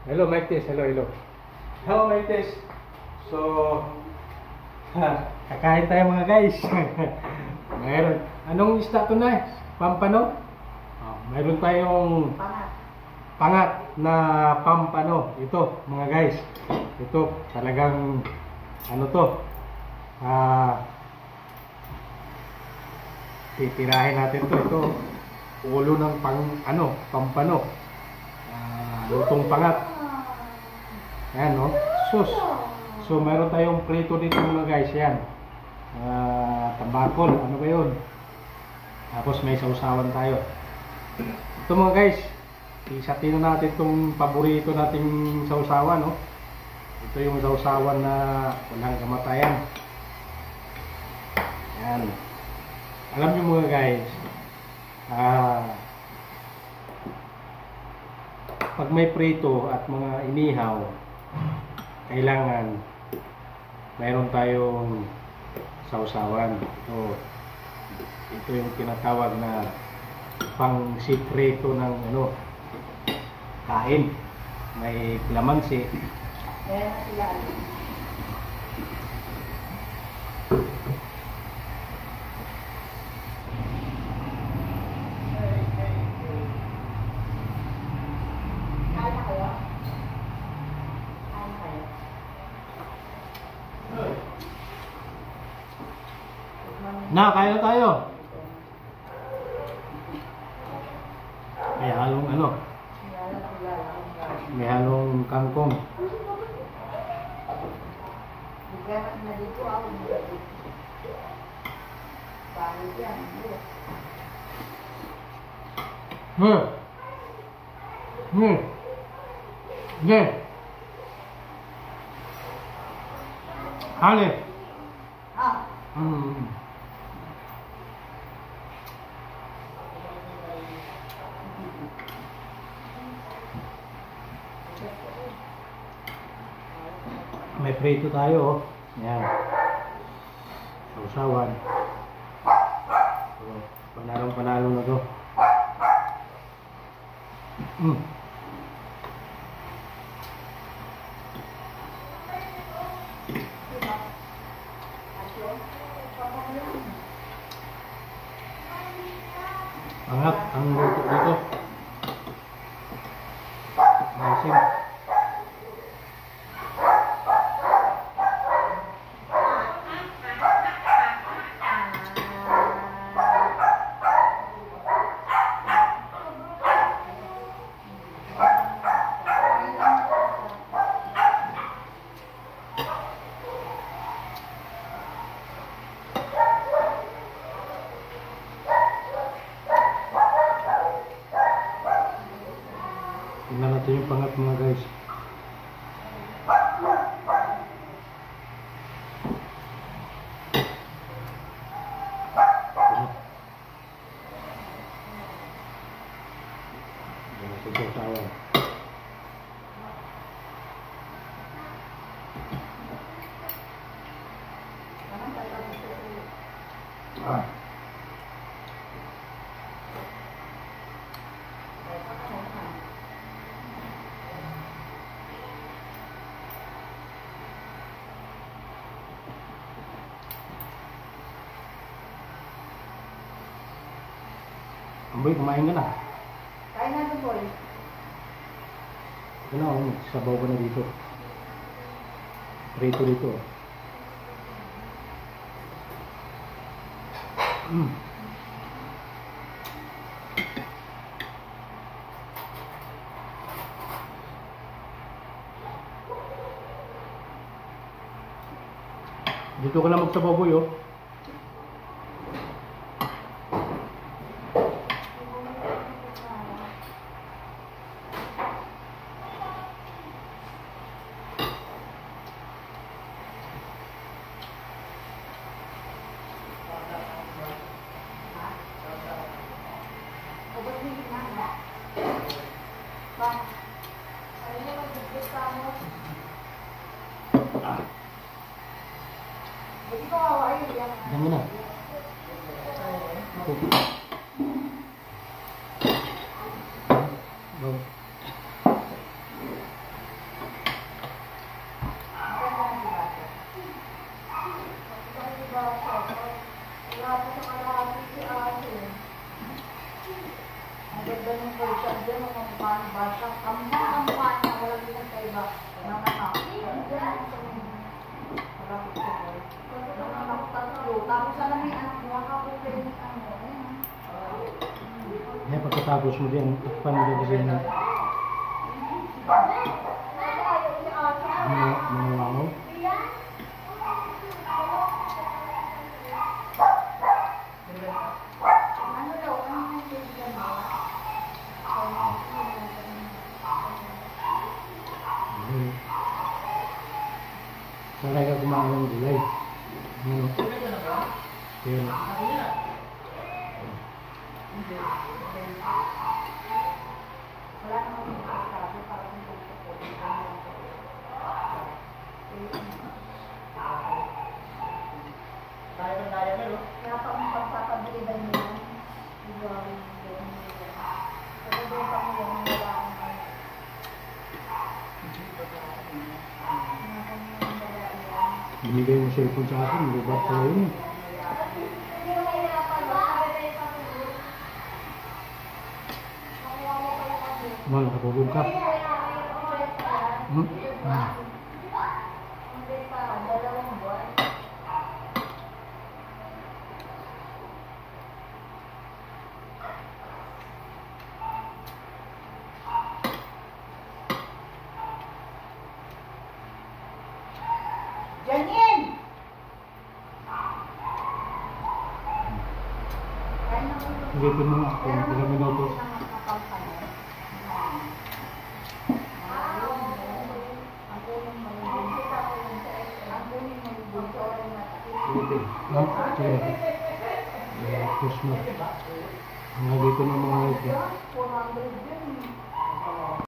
Hello, Mike Tess. Hello, hello. Hello, Mike Tess. So, kakain tayo mga guys. Mayroon. Anong isda to na? Pampano? Mayroon tayong pangat na pampano. Ito, mga guys. Ito, talagang ano to? Titirahin natin to. Ito, ulo ng pampano. Lutong pangat. Ayan, no? Sus. So, mayroon tayong prito dito mga guys. Yan. Tambakol. Ano ba yun? Tapos may sausawan tayo. Ito mga guys. Isatin na natin itong paborito nating sausawan, no? Ito yung sausawan na walang kamatayan. Yan. Alam nyo mga guys. Pag may prito at mga inihaw, kailangan mayroon tayong sausawan. So, ito yung tinatawag na pang sikreto ng kain. May kalamansi. Na, kaya tayo. May halong may halong kangkong. Hali. May prito tayo, oh. Yan. Sausawan. So, panalong-panalo na to. Angat ang luto dito. Asin. Tingnan natin yung pangat mga guys. Amboy, kumain ka na. Kain na ito, boy. Ano, sabaw ko na dito. Prito dito. Dito ka na magsabaw, boy, oh. Yan mo na. Pagkatapos mo din, takpan mo din ng mga langaw. Ano daw? Ano yung kaibigan mo? Sanay ka kumain ng gulay. Ano? Yun. Wala namang magkakasabi para kung tutupo. Kaya pa kung pagpapabiliban mo yan, igawin mo yan. Pero doon pa mo yan, wala akong Binigay mo cellphone sa akin, lubat ko yun. Mal, nakatulog ka. Hmm? Ah. Hindi pa, 2 buwan. Janine! Ulitin mo nga kung ilang minutos. Ulitin. No? Sige. Push mo. Mga dito ng mga light. 400 yun.